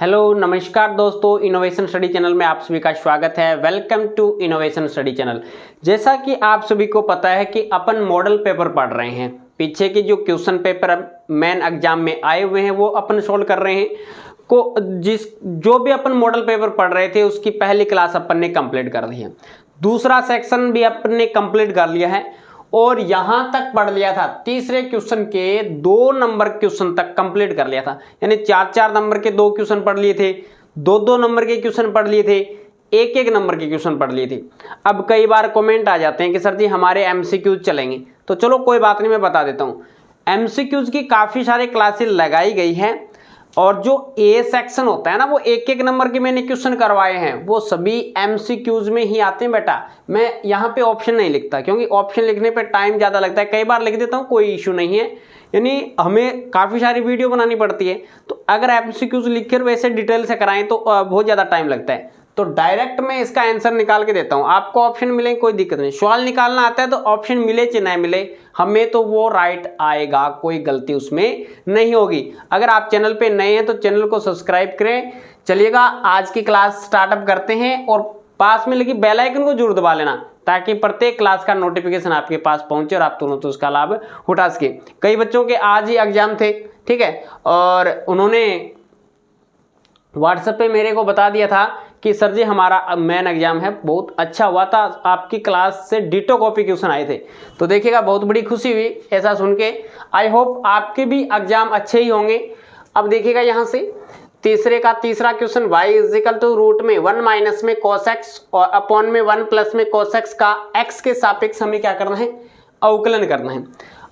Hello नमस्कार दोस्तों, innovation study channel में आप सभी का स्वागत है। Welcome to innovation study channel. जैसा कि आप सभी को पता है कि अपन मॉडल पेपर पढ़ रहे हैं। पीछे के जो क्वेश्चन पेपर मेन एग्जाम में आए हुए हैं वो अपन सोल्व कर रहे हैं। जो भी अपन मॉडल पेपर पढ़ रहे थे उसकी पहली क्लास अपन ने कंप्लीट कर ली है। दूसरा सेक्शन भी अपन ने कंप्लीट कर लिया है और यहां तक पढ़ लिया था। तीसरे क्वेश्चन के 2 नंबर क्वेश्चन तक कंप्लीट कर लिया था, यानी 4-4 नंबर के 2 क्वेश्चन पढ़ लिए थे, 2-2 नंबर के क्वेश्चन पढ़ लिए थे, 1-1 नंबर के क्वेश्चन पढ़ लिए थे। अब कई बार कमेंट आ जाते हैं कि सर जी हमारे एमसीक्यूज चलेंगे, तो चलो कोई बात नहीं, मैं बता देता हूँ। एमसीक्यूज की काफ़ी सारी क्लासेस लगाई गई हैं और जो ए सेक्शन होता है ना, वो 1-1 नंबर के मैंने क्वेश्चन करवाए हैं, वो सभी एमसीक्यूज में ही आते हैं बेटा। मैं यहाँ पे ऑप्शन नहीं लिखता क्योंकि ऑप्शन लिखने पे टाइम ज़्यादा लगता है। कई बार लिख देता हूँ, कोई इशू नहीं है, यानी हमें काफ़ी सारी वीडियो बनानी पड़ती है, तो अगर एमसीक्यूज लिख कर वैसे डिटेल से कराएं तो बहुत ज़्यादा टाइम लगता है। तो डायरेक्ट मैं इसका आंसर निकाल के देता हूँ, आपको ऑप्शन मिले कोई दिक्कत नहीं। सवाल निकालना आता है तो ऑप्शन मिले चाहे ना मिले, हमें तो वो राइट आएगा, कोई गलती उसमें नहीं होगी। अगर आप चैनल पे नए हैं तो चैनल को सब्सक्राइब करें। चलिएगा आज की क्लास स्टार्टअप करते हैं और पास में लगी बेल आइकन को जरूर दबा लेना ताकि प्रत्येक क्लास का नोटिफिकेशन आपके पास पहुंचे और आप तुरंत उसका लाभ उठा सके। कई बच्चों के आज ही एग्जाम थे, ठीक है, और उन्होंने व्हाट्सएप पे मेरे को बता दिया था कि सर जी हमारा मेन एग्जाम है, बहुत अच्छा हुआ था, आपकी क्लास से डिटो कॉपी क्वेश्चन आए थे। तो देखिएगा बहुत बड़ी खुशी हुई ऐसा सुन के। आई होप आपके भी एग्जाम अच्छे ही होंगे। अब देखिएगा यहाँ से तीसरे का तीसरा question, y is equal to root में 1 माइनस में cos x और अपॉन में 1 प्लस में cos x का x के सापेक्ष हमें क्या करना है, अवकलन करना है।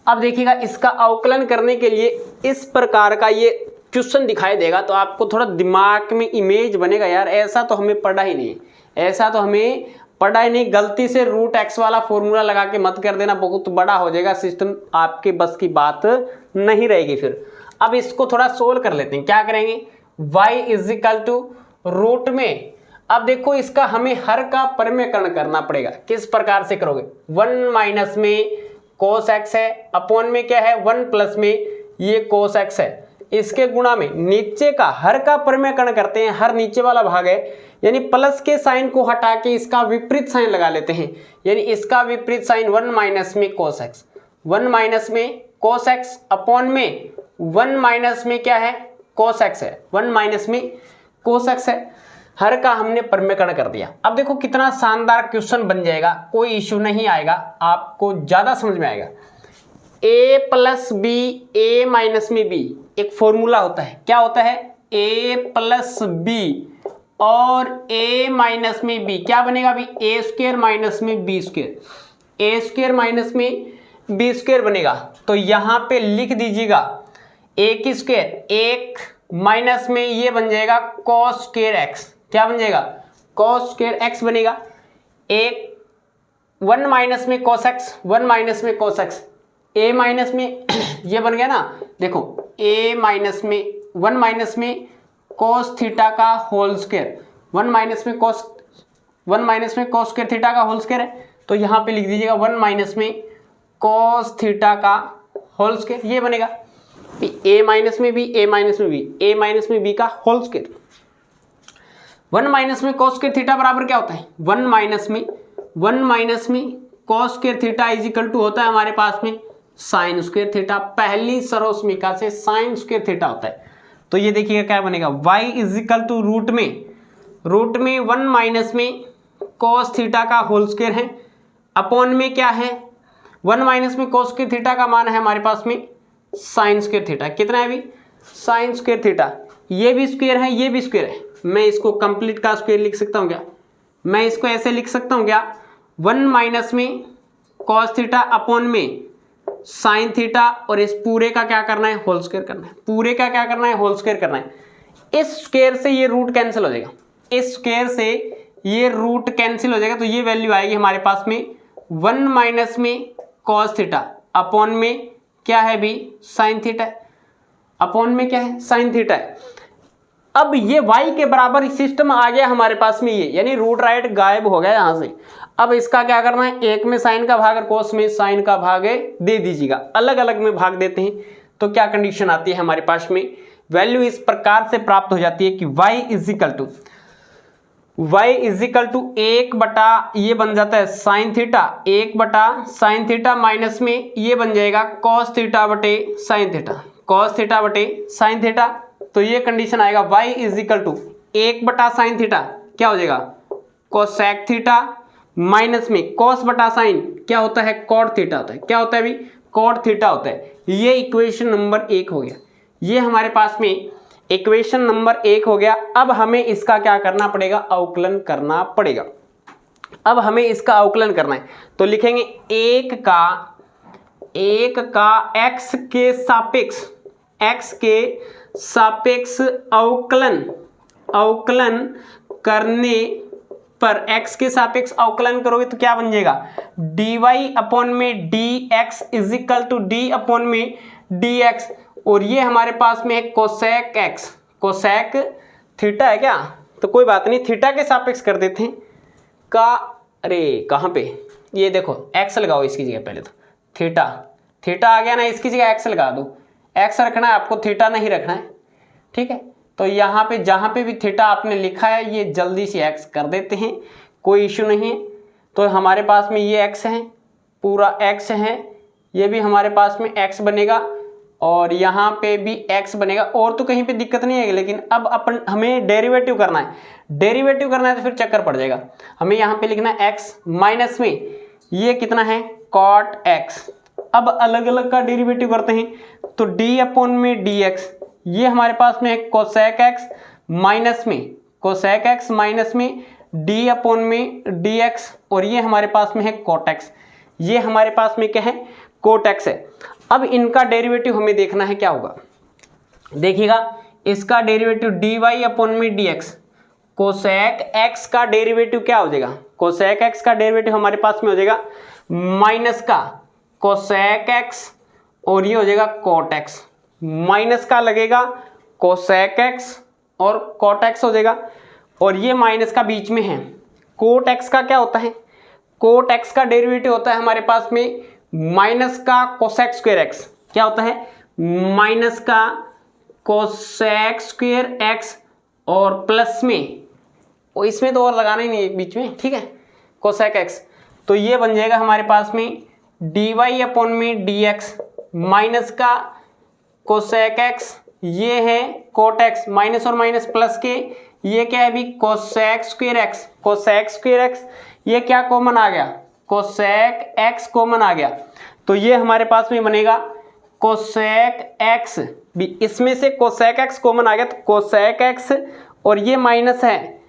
अब देखिएगा इसका अवकलन करने के लिए इस प्रकार का ये क्वेश्चन दिखाई देगा तो आपको थोड़ा दिमाग में इमेज बनेगा, यार ऐसा तो हमें पढ़ा ही नहीं, ऐसा तो हमें पढ़ा ही नहीं। गलती से रूट एक्स वाला फॉर्मूला लगा के मत कर देना, बहुत बड़ा हो जाएगा सिस्टम, आपके बस की बात नहीं रहेगी फिर। अब इसको थोड़ा सोल्व कर लेते हैं। क्या करेंगे, y is equal to root में, अब देखो इसका हमें हर का परिमेयकरण करना पड़ेगा। किस प्रकार से करोगे, 1 माइनस में cos x है, अपॉन में क्या है 1 प्लस में ये cos x है, इसके गुणा में नीचे का हर का परिमेयकरण करते हैं। हर नीचे वाला भाग है, यानी प्लस के साइन को हटा के इसका विपरीत साइन लगा लेते हैं, यानी इसका विपरीत साइन 1 माइनस में cos x, 1 माइनस में cos x अपॉन में 1 माइनस में क्या है cos x है, 1 माइनस में cos x है। हर का हमने परिमेयकरण कर दिया। अब देखो कितना शानदार क्वेश्चन बन जाएगा, कोई इश्यू नहीं आएगा, आपको ज्यादा समझ में आएगा। a plus B, A minus में b, एक फॉर्मूला होता है, क्या होता है, a प्लस बी और a माइनस में b क्या बनेगा अभी, a स्क्वायर माइनस में b square, a square minus में b स्क्वायर बनेगा। तो यहाँ पे लिख दीजिएगा a की स्क्वायर, 1 माइनस में ये बन जाएगा cos स्क्वायर x, क्या बन जाएगा cos स्क्वायर x बनेगा। 1 माइनस में cos x, 1 माइनस में cos x, a माइनस में ये बन गया ना, देखो a माइनस में 1 माइनस में cos थीटा का होल स्क्वायर, 1 माइनस में cos स्क्वायर थीटा का होल स्क्वायर है, तो यहाँ पे लिख दीजिएगा 1 माइनस में cos थीटा का होल स्क्वायर, ये बनेगा a माइनस में b, a माइनस में b, a माइनस में b का होल स्क्वायर। 1 माइनस में cos स्क्वायर थीटा बराबर क्या होता है, 1 माइनस में cos square theta is equal to होता है हमारे पास में साइन स्क्वायर थीटा। पहली सर्वसमीका से साइन स्क्वायर थीटा होता है। तो ये देखिएगा क्या बनेगा, y is equal to root में 1 माइनस में cos थीटा का होल स्क्वायर है, अपॉन में क्या है 1 माइनस में cos स्क्वायर थीटा का मान है हमारे पास में साइन स्क्वायर थीटा। कितना है अभी, साइन स्क्वायर थीटा, ये भी स्क्वायर है ये भी स्क्वायर है। मैं इसको कंप्लीट का स्क्वायर लिख सकता हूँ क्या, मैं इसको ऐसे लिख सकता हूँ क्या, 1 माइनस में cos थीटा अपॉन में साइन थीटा, और इस पूरे का क्या करना है, होल स्क्वायर करना है, पूरे का क्या करना है, होल स्क्वायर करना है। इस स्क्वायर से ये रूट कैंसिल हो जाएगा, इस स्क्वायर से ये रूट कैंसिल हो जाएगा, तो ये वैल्यू आएगी हमारे पास में 1 माइनस में cos थीटा अपॉन में क्या है भी साइन थीटा, अपॉन में क्या है साइन थीटा है। अब ये y के बराबर सिस्टम आ गया हमारे पास में, ये यानी रूट राइट गायब हो गया यहाँ से। अब इसका क्या करना है, एक में साइन का भाग और कोस में साइन का भाग दे दीजिएगा। अलग अलग में भाग देते हैं तो क्या कंडीशन आती है हमारे पास में, वैल्यू इस प्रकार से प्राप्त हो जाती है कि y इजिकल टू 1 बटा ये बन जाता है साइन थीटा, 1 बटा साइन थीटा माइनस में ये बन जाएगा कॉस थीटा बटे साइन थीटा, कॉस थीटा बटे साइन थीटा। तो ये कंडीशन आएगा y इजिकल टू 1 बटा साइन थीटा क्या हो जाएगा कोसेक थीटा माइनस में कॉस बटा साइन क्या होता है कॉट थीटा होता है। क्या होता है अभी कॉट थीटा होता है। ये इक्वेशन नंबर 1 हो गया, ये हमारे पास में इक्वेशन नंबर 1 हो गया। अब हमें इसका क्या करना पड़ेगा अवकलन करना पड़ेगा। अब हमें इसका अवकलन करना है तो लिखेंगे 1 का x के सापेक्ष अवकलन करने पर x के सापेक्ष अवकलन करोगे तो क्या बन जाएगा dy अपॉन में dx is equal to d upon में dx। और ये हमारे पास में है कोसेक x, कोसेक थीटा है क्या, तो कोई बात नहीं थीटा के सापेक्ष कर देते हैं का। अरे कहाँ पे ये देखो x लगाओ इसकी जगह, पहले तो थीटा आ गया ना, इसकी जगह x लगा दो। x रखना है आपको, थीटा नहीं रखना है, ठीक है। तो यहाँ पे जहाँ पे भी थीटा आपने लिखा है ये जल्दी से x कर देते हैं, कोई इशू नहीं है। तो हमारे पास में ये x है, पूरा x है, ये भी हमारे पास में x बनेगा और यहाँ पे भी x बनेगा, और तो कहीं पे दिक्कत नहीं है। लेकिन अब हमें डेरिवेटिव करना है, तो फिर चक्कर पड़ जाएगा। हमें यहाँ पे लिखना है x माइनस में ये कितना है cot x। अब अलग अलग का डेरिवेटिव करते हैं तो d अपॉन में dx, ये हमारे पास में है कोसेक x माइनस में d अपॉन में dx, और ये हमारे पास में है कोट x, ये हमारे पास में क्या है कोट x है। अब इनका डेरिवेटिव हमें देखना है क्या होगा, देखिएगा इसका डेरिवेटिव dy अपॉन में dx, कोसेक x का डेरिवेटिव क्या हो जाएगा, कोसेक x का डेरिवेटिव हमारे पास में हो जाएगा माइनस का कोसेक x और ये हो जाएगा कोट x, माइनस का लगेगा कोसेक x और कोट x हो जाएगा, और ये माइनस का बीच में है। कोट x का क्या होता है, कोट x का डेरिवेटिव होता है हमारे पास में माइनस का कोसेक स्क्वायर x, क्या होता है माइनस का कोसेक स्क्वायर x और प्लस में, और इसमें तो और लगाना ही नहीं है बीच में, ठीक है कोसेक x। तो ये बन जाएगा हमारे पास में dy अपॉन में dx माइनस का कोसेक x, ये है कोट x, माइनस और माइनस प्लस के, ये क्या है अभी cosec square x, cosec square x, ये क्या कॉमन आ गया कोसेक x कॉमन आ गया। तो ये हमारे पास में बनेगा कोसेक x, भी इसमें से कोसेक x कॉमन आ गया तो कोसेक x, और ये माइनस है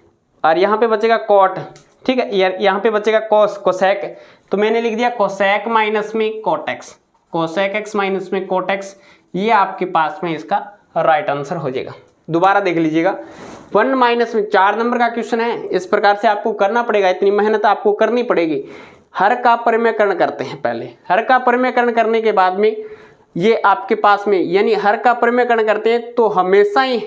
और यहाँ पे बचेगा कोट, ठीक है यहाँ पे बचेगा कोसेक, तो मैंने लिख दिया कोसेक माइनस में cot x, cosec x minus में कोट x, ये आपके पास में इसका राइट आंसर हो जाएगा। दोबारा देख लीजिएगा 1 माइनस में 4 नंबर का क्वेश्चन है, इस प्रकार से आपको करना पड़ेगा, इतनी मेहनत आपको करनी पड़ेगी। हर का परिमेयकरण करते हैं पहले, हर का परिमेयकरण करने के बाद में ये आपके पास में, यानी हर का परिमेयकरण करते हैं तो हमेशा ही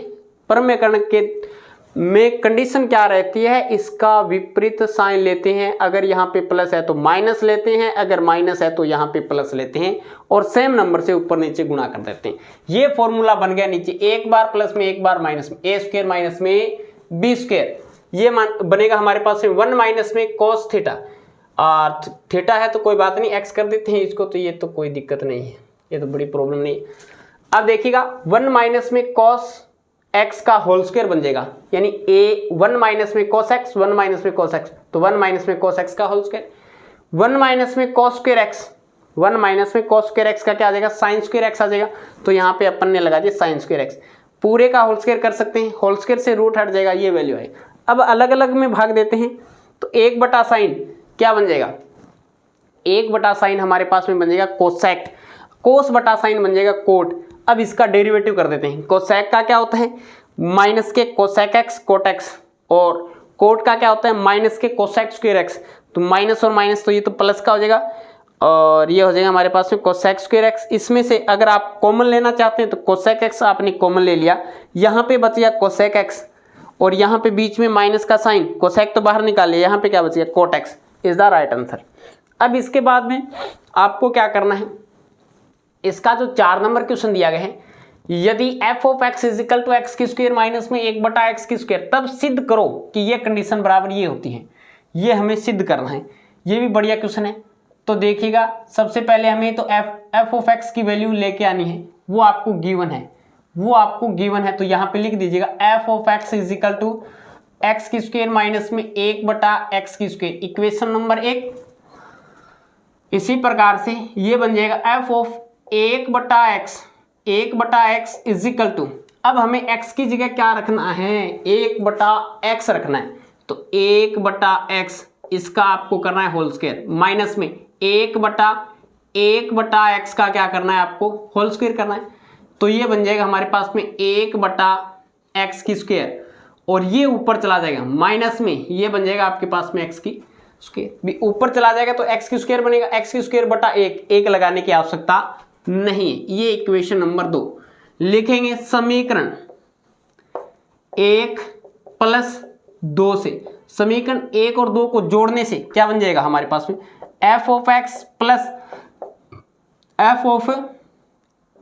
परिमेयकरण के में कंडीशन क्या रहती है, इसका विपरीत साइन लेते हैं। अगर यहाँ पे प्लस है तो माइनस लेते हैं, अगर माइनस है तो यहाँ पे प्लस लेते हैं, और सेम नंबर से ऊपर नीचे गुणा कर देते हैं। ये फॉर्मूला बन गया नीचे, एक बार प्लस में एक बार माइनस में, a स्क्वायर माइनस में b स्क्वायर, ये बनेगा हमारे पास में 1 माइनस में cos थीटा, और थीटा है तो कोई बात नहीं x कर देते हैं इसको, तो ये तो कोई दिक्कत नहीं है, ये तो बड़ी प्रॉब्लम नहीं है। अब देखिएगा 1 माइनस में cos x का होल स्क्वायर बन जाएगा, यानी a 1 माइनस में cos x, 1 माइनस में cos x, तो 1 माइनस में cos x का होल स्क्वायर, 1 माइनस में cos स्क्वायर x, 1 माइनस में cos स्क्वायर x का क्या आ जाएगा साइन स्क्वायर x आ जाएगा। तो यहाँ पे अपन ने लगा दिया साइन स्क्वायर x, पूरे का होल स्क्वायर कर सकते हैं, होल स्क्वायर से रूट हट जाएगा, ये वैल्यू है। अब अलग अलग में भाग देते हैं तो 1 बटा साइन क्या बन जाएगा, 1 बटा साइन हमारे पास में बन जाएगा कोसेक, कोस बटा साइन बन जाएगा कोट। अब इसका डेरिवेटिव कर देते हैं, कोसेक का क्या होता है माइनस के कोसेक x कोट x, और कोट का क्या होता है माइनस के कोसेक स्क्वायर x, तो माइनस और माइनस तो ये तो प्लस का हो जाएगा, और ये हो जाएगा हमारे पास में कोसेक स्क्वायर x। इसमें से अगर आप कॉमन लेना चाहते हैं तो कोसेक x आपने कॉमन ले लिया, यहाँ पे बच गया कोसेक x, और यहाँ पे बीच में माइनस का साइन, कोसेक तो बाहर निकाल लिया, यहाँ पे क्या बच गया quote x is the right answer. अब इसके बाद में आपको क्या करना है, इसका जो 4 नंबर क्वेश्चन दिया गया है यदि f of x is equal to x की स्क्वायर माइनस में 1/x की स्क्वायर, तब सिद्ध करो कि ये कंडीशन बराबर ये होती है। ये हमें सिद्ध करना है। ये भी बढ़िया क्वेश्चन है। तो देखिएगा, सबसे पहले हमें तो एफ ऑफ एक्स की वैल्यू लेके आनी है, वो आपको गिवन है, तो यहाँ पे लिख दीजिएगा f of x is equal to x की स्क्वायर माइनस में 1/x की स्क्वायर, इक्वेशन नंबर 1। इसी प्रकार से ये बन जाएगा F of 1/x is equal to, अब हमें x की जगह क्या रखना है, 1/x रखना है। तो 1/x इसका आपको करना है होल स्क्वायर, माइनस में 1/x का क्या करना है, आपको होल स्क्वायर करना है। तो ये बन जाएगा हमारे पास में 1/x की स्क्वायर, और ये ऊपर चला जाएगा माइनस में, ये बन जाएगा आपके पास में x की स्क्वायर, भी ऊपर चला जाएगा तो x की स्क्वायर बनेगा, x की स्क्वायर बटा 1 लगाने की आवश्यकता नहीं है। ये इक्वेशन नंबर 2 लिखेंगे। समीकरण 1 प्लस 2 से, समीकरण 1 और 2 को जोड़ने से क्या बन जाएगा हमारे पास में, f of x plus f of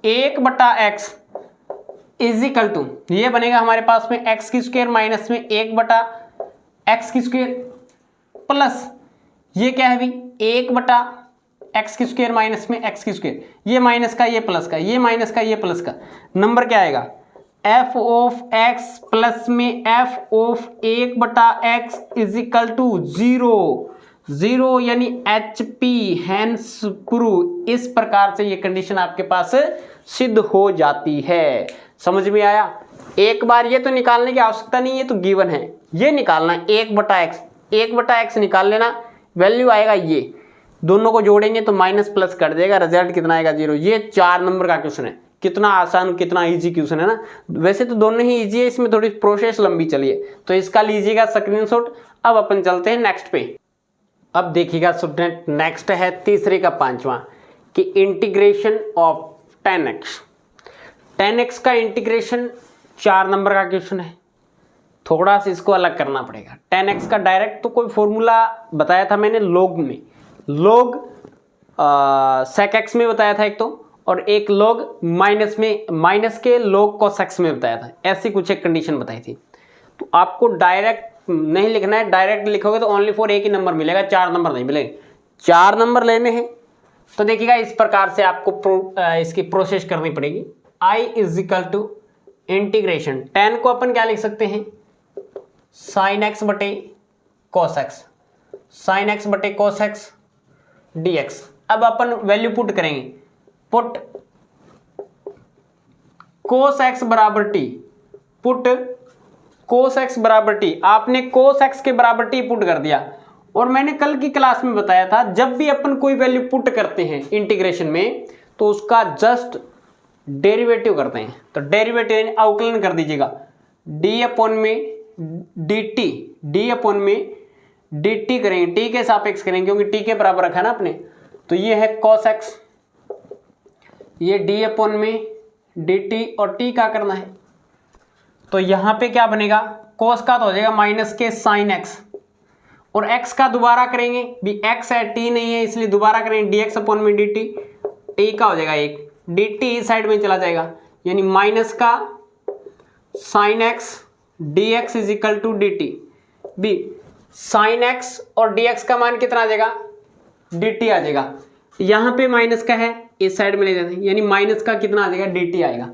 1/x is equal to, ये बनेगा हमारे पास में x की स्क्वायर माइनस में 1/x की स्क्वायर प्लस ये क्या है भी 1/x की स्क्वायर माइनस में x की स्क्वायर, ये माइनस का ये प्लस का, ये माइनस का ये प्लस का, नंबर क्या आएगा f ऑफ x प्लस में f of 1/x is equal to 0 यानी HP हैंस प्रूव। इस प्रकार से ये कंडीशन आपके पास सिद्ध हो जाती है। समझ में आया? एक बार ये तो निकालने की आवश्यकता नहीं, ये तो गिवन है, ये निकालना है 1/x निकाल लेना, वैल्यू आएगा ये, दोनों को जोड़ेंगे तो माइनस प्लस कर देगा, रिजल्ट कितना आएगा 0। ये 4 नंबर का क्वेश्चन है। कितना आसान, कितना इजी क्वेश्चन है ना। वैसे तो दोनों ही इजी है, इसमें थोड़ी प्रोसेस लंबी चली है, तो इसका लीजिएगा स्क्रीनशॉट। अब अपन चलते हैं नेक्स्ट पे। अब देखिएगा स्टूडेंट, नेक्स्ट है तीसरे का 5वां कि इंटीग्रेशन ऑफ 10x का इंटीग्रेशन 4 नंबर का क्वेश्चन है। थोड़ा सा इसको अलग करना पड़ेगा। 10x का डायरेक्ट तो कोई फॉर्मूला बताया था मैंने log में, log sec x में बताया था एक तो, और एक log माइनस में, माइनस के log cos x में बताया था। ऐसी कुछ एक कंडीशन बताई थी। तो आपको डायरेक्ट नहीं लिखना है, डायरेक्ट लिखोगे तो ओनली फॉर एक ही नंबर मिलेगा, 4 नंबर नहीं मिलेंगे, 4 नंबर लेने हैं। तो देखिएगा इस प्रकार से आपको इसकी प्रोसेस करनी पड़ेगी। I इजिकल टू इंटीग्रेशन 10 को अपन क्या लिख सकते हैं, साइन एक्स बटे कॉस एक्स, साइन एक्स बटे कॉस एक्स dx। अब अपन वैल्यू पुट करेंगे, पुट cos x बराबर t, पुट cos x बराबर t। आपने cos x के बराबर t पुट कर दिया, और मैंने कल की क्लास में बताया था जब भी अपन कोई वैल्यू पुट करते हैं इंटीग्रेशन में तो उसका जस्ट डेरिवेटिव करते हैं। तो डेरिवेटिव अवकलन कर दीजिएगा, d अपॉन में dt, d अपॉन में dt करेंगे, t के सापेक्ष करेंगे क्योंकि t के बराबर रखा है ना आपने। तो ये है cos x, ये d अपॉन में dt, और t का करना है। तो यहाँ पे क्या बनेगा, cos का तो हो जाएगा माइनस के sin x, और x का दोबारा करेंगे भी, x है t नहीं है इसलिए दोबारा करेंगे dx अपॉन में dt, t का हो जाएगा 1, dt इस साइड में चला जाएगा, यानी माइनस का sin x dx is equal to dt, भी sin x और dx का मान कितना आ जाएगा, dt आ जाएगा। यहाँ पे माइनस का है, इस साइड में ले जाते हैं, यानी माइनस का कितना आ जाएगा, dt आएगा।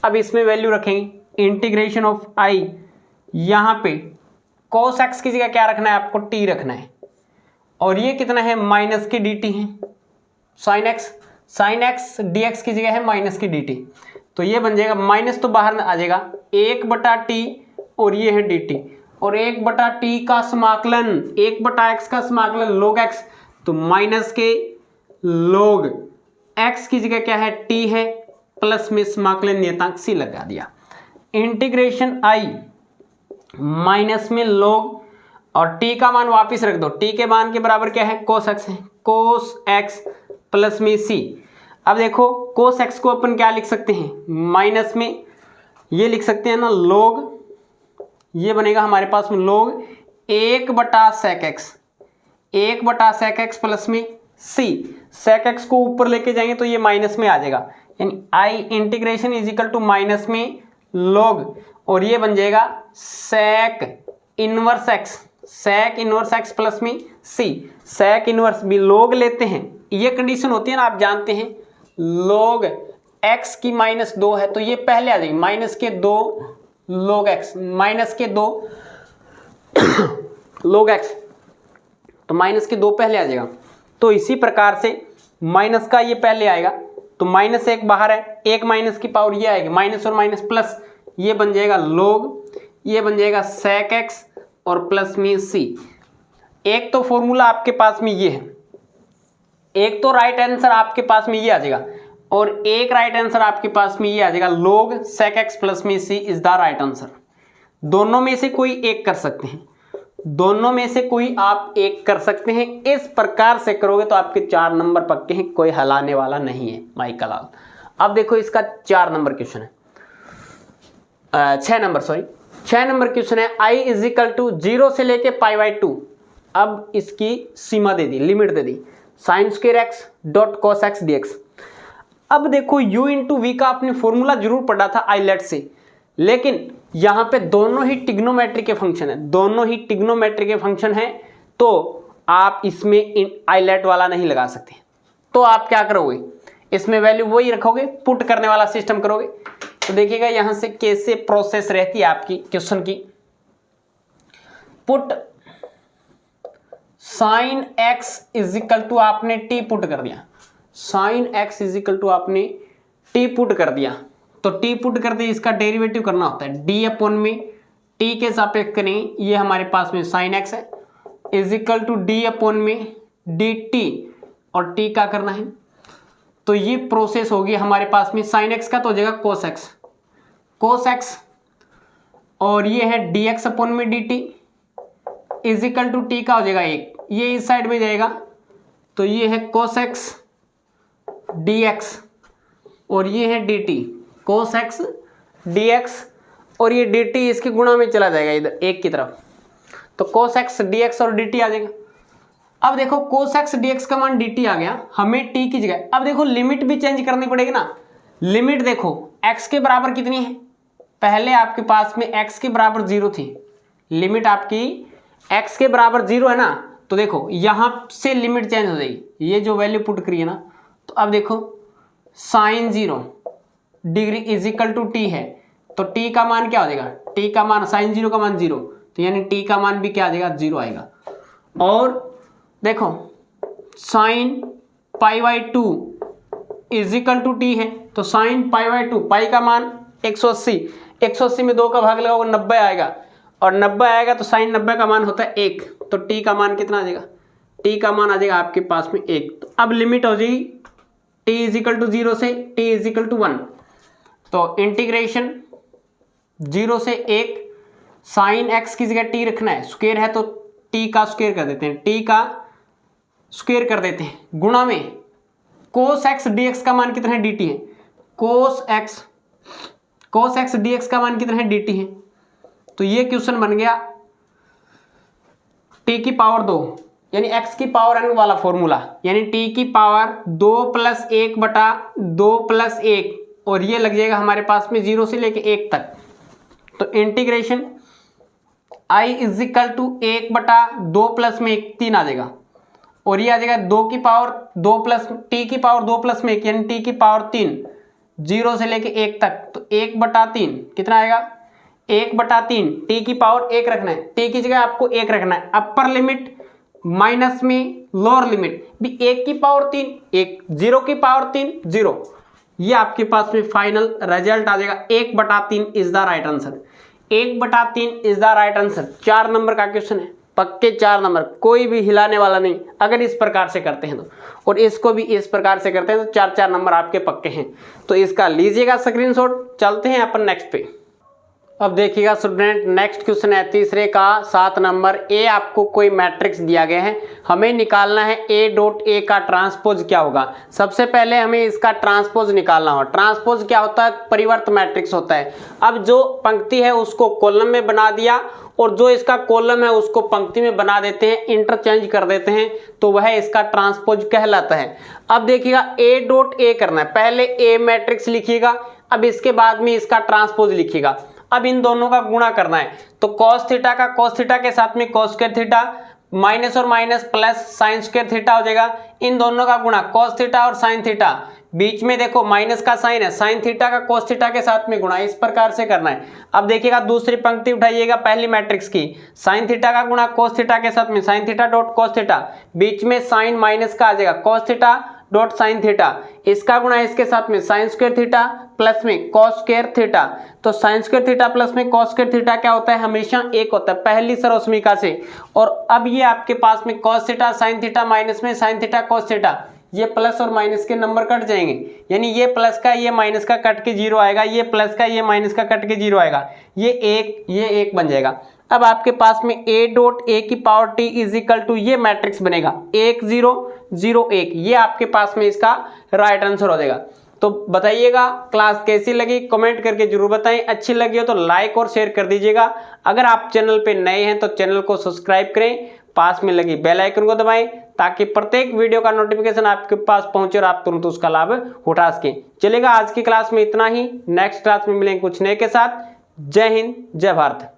अब इसमें वैल्यू रखेंगे, इंटीग्रेशन ऑफ i, यहाँ पे cos x की जगह क्या रखना है आपको, t रखना है, और ये कितना है माइनस की dt है, sin x dx की जगह है माइनस की dt। तो ये बन जाएगा, माइनस तो बाहर आ जाएगा, 1/t और ये है dt, और 1/t का समाकलन, 1/x का समाकलन log x, तो माइनस के log x की जगह क्या है, t है, प्लस में समाकलन नियतांक c लगा दिया। इंटीग्रेशन i माइनस में log, और t का मान वापिस रख दो, t के मान के बराबर क्या है, cos x है, cos x प्लस में c। अब देखो cos x को अपन क्या लिख सकते हैं, माइनस में ये लिख सकते हैं ना log, ये बनेगा हमारे पास में log 1/sec x, 1/sec x plus में c। sec x को ऊपर लेके जाएंगे तो ये माइनस में आ जाएगा, यानी I integration is equal to minus में log, और ये बन जाएगा sec इनवर्स एक्स प्लस में c। sec इनवर्स भी log लेते हैं, ये कंडीशन होती है ना, आप जानते हैं log x की -2 है तो ये पहले आ जाएगी, -2 log x, -2 log x, तो -2 पहले आ जाएगा। तो इसी प्रकार से माइनस का ये पहले आएगा, तो -1 बाहर है, 1 माइनस की पावर ये आएगी, माइनस और माइनस प्लस, ये बन जाएगा log, ये बन जाएगा sec x और प्लस में c। एक तो फॉर्मूला आपके पास में ये है, एक तो राइट आंसर आपके पास में ये आ जाएगा, और एक राइट आंसर आपके पास में ये आ जाएगा log sec x प्लस में c is the right answer. दोनों में से कोई एक कर सकते हैं, दोनों में से कोई आप एक कर सकते हैं। इस प्रकार से करोगे तो आपके 4 नंबर पक्के हैं, कोई हलाने वाला नहीं है माई कलाल। अब देखो इसका 4 नंबर क्वेश्चन है, 6 नंबर क्वेश्चन है, i इज इक्वल टू 0 से लेके π/2। अब इसकी सीमा दे दी, लिमिट दे दी, sin² x dot cos x dx। अब देखो u इंटू वी का आपने फॉर्मूला जरूर पढ़ा था आईलेट से, लेकिन यहाँ पे दोनों ही ट्रिग्नोमेट्री के फंक्शन है, दोनों ही ट्रिग्नोमेट्री के फंक्शन है, तो आप इसमें आईलेट वाला नहीं लगा सकते। तो आप क्या करोगे, इसमें वैल्यू वही रखोगे, पुट करने वाला सिस्टम करोगे। तो देखिएगा यहाँ से कैसे प्रोसेस रहती है आपकी क्वेश्चन की। Put sin x is equal to आपने t पुट कर दिया, sin x is equal to आपने t पुट कर दिया, तो t पुट करते इसका डेरिवेटिव करना होता है, d अपॉन में t के सापेक्ष करें, ये हमारे पास में sin x है, is equal to d upon में dt, और t का करना है। तो ये प्रोसेस होगी हमारे पास में, sin x का तो हो जाएगा cos x, और ये है dx अपॉन में dt is equal to t का हो जाएगा 1, ये इस साइड में जाएगा, तो ये है cos x dx, और ये है dt, cos x dx, और ये dt इसके गुणा में चला जाएगा इधर एक की तरफ, तो cos x dx और dt आ जाएगा। अब देखो cos x dx का मान dt आ गया, हमें t की जगह अब देखो लिमिट भी चेंज करनी पड़ेगी ना। लिमिट देखो x के बराबर कितनी है, पहले आपके पास में x के बराबर 0 थी, लिमिट आपकी x के बराबर 0 है ना, तो देखो यहां से लिमिट चेंज हो जाएगी, ये जो वैल्यू पुट करी है ना, तो अब देखो sin 0 degree is equal to t है, तो t का मान क्या हो जाएगा, t का मान sin 0 का मान 0, तो यानी t का मान भी क्या आ जाएगा, 0 आएगा। और देखो sin π/2 is equal to t है, तो sin π/2, पाई का मान 180, 180 में 2 का भाग लगाओगे 90 आएगा, और 90 आएगा तो sin 90 का मान होता है 1, तो t का मान कितना आ जाएगा, t का मान आ जाएगा आपके पास में 1। तो अब लिमिट हो जाएगी t इज इक्वल टू 0 से t इज इक्वल टू 1, तो इंटीग्रेशन 0 से 1, sin x की जगह t रखना है, स्क्वायर है तो t का स्क्वायर कर देते हैं, t का स्क्वायर कर देते हैं, गुणा में cos x dx का मान कितना है, dt है, cos x dx का मान कितना है, dt है। तो ये क्वेश्चन बन गया t की पावर 2 यानी x की पावर n वाला फॉर्मूला, यानी t की पावर 2 + 1 बटा 2 + 1, और ये लग जाएगा हमारे पास में 0 से लेके 1 तक, तो integration i is equal to 1 बटा 2 प्लस में 1 3 आ जाएगा, और ये आ जाएगा 2 की पावर 2 प्लस t की पावर 2 प्लस में 1 यानी t की पावर 3, 0 से लेके 1 तक, तो 1 बटा 3 कितना आएगा, 1 बटा 3, t की पावर 1 रखना है, t की जगह आपको 1 रखना है, अपर लिमिट माइनस में लोअर लिमिट भी 1 की पावर 3 1, 0 की पावर 3 0, ये आपके पास में फाइनल रिजल्ट आ जाएगा 1 बटा 3 इज द राइट आंसर, 1 बटा 3 is the right answer. 4 number का क्वेश्चन है, पक्के 4 नंबर, कोई भी हिलाने वाला नहीं अगर इस प्रकार से करते हैं तो, और इसको भी इस प्रकार से करते हैं तो 4 नंबर आपके पक्के हैं। तो इसका लीजिएगा स्क्रीनशॉट, चलते हैं अपन नेक्स्ट पे। अब देखिएगा स्टूडेंट, नेक्स्ट क्वेश्चन है तीसरे का 7 नंबर। ए आपको कोई मैट्रिक्स दिया गया है, हमें निकालना है ए डॉट ए का ट्रांसपोज क्या होगा। सबसे पहले हमें इसका ट्रांसपोज निकालना होगा। ट्रांसपोज क्या होता है? परिवर्त मैट्रिक्स होता है। अब जो पंक्ति है उसको कॉलम में बना दिया और जो इसका कॉलम है उसको पंक्ति में बना देते हैं, इंटरचेंज कर देते हैं, तो वह इसका ट्रांसपोज कहलाता है। अब देखिएगा ए डॉट ए करना है, पहले ए मैट्रिक्स लिखिएगा, अब इसके बाद में इसका ट्रांसपोज लिखिएगा। अब इन दोनों का गुणा करना है, तो cos थीटा का cos थीटा के साथ में cos स्क्वायर थीटा, माइनस और minus plus sign square theta हो जाएगा। इन दोनों का गुणा cos थीटा और साइन थीटा, बीच में देखो माइनस का साइन है, साइन थीटा का cos थीटा के साथ में गुणा, इस प्रकार से करना है। अब देखिएगा दूसरी पंक्ति उठाइएगा पहली मैट्रिक्स की, साइन थीटा का गुणा cos थीटा के साथ में sine theta dot cos theta, बीच में साइन माइनस का आ जाएगा cos theta dot sine theta, इसका गुणा इसके साथ में साइन स्क्वायर थीटा प्लस में cos स्क्वायर थीटा। तो साइन स्क्वायर थीटा प्लस में cos स्क्वायर थीटा क्या होता है? हमेशा एक होता है पहली सर्वसमीका से। और अब ये आपके पास में cos theta sine theta minus में साइन थीटा cos थीटा, ये प्लस और माइनस के नंबर कट जाएंगे, यानी ये प्लस का ये माइनस का कट के जीरो आएगा, ये प्लस का ये माइनस का कट के जीरो आएगा, ये एक बन जाएगा। अब आपके पास में a डॉट ए की power t is equal to ये मैट्रिक्स बनेगा 1 0 0 1, ये आपके पास में इसका राइट आंसर हो जाएगा। तो बताइएगा क्लास कैसी लगी, कमेंट करके जरूर बताएं। अच्छी लगी हो तो लाइक और शेयर कर दीजिएगा। अगर आप चैनल पे नए हैं तो चैनल को सब्सक्राइब करें, पास में लगी बेल आइकन को दबाएं ताकि प्रत्येक वीडियो का नोटिफिकेशन आपके पास पहुंचे और आप तुरंत उसका लाभ उठा सकें। चलेगा, आज की क्लास में इतना ही, नेक्स्ट क्लास में मिलेंगे कुछ नए के साथ। जय हिंद, जय भारत।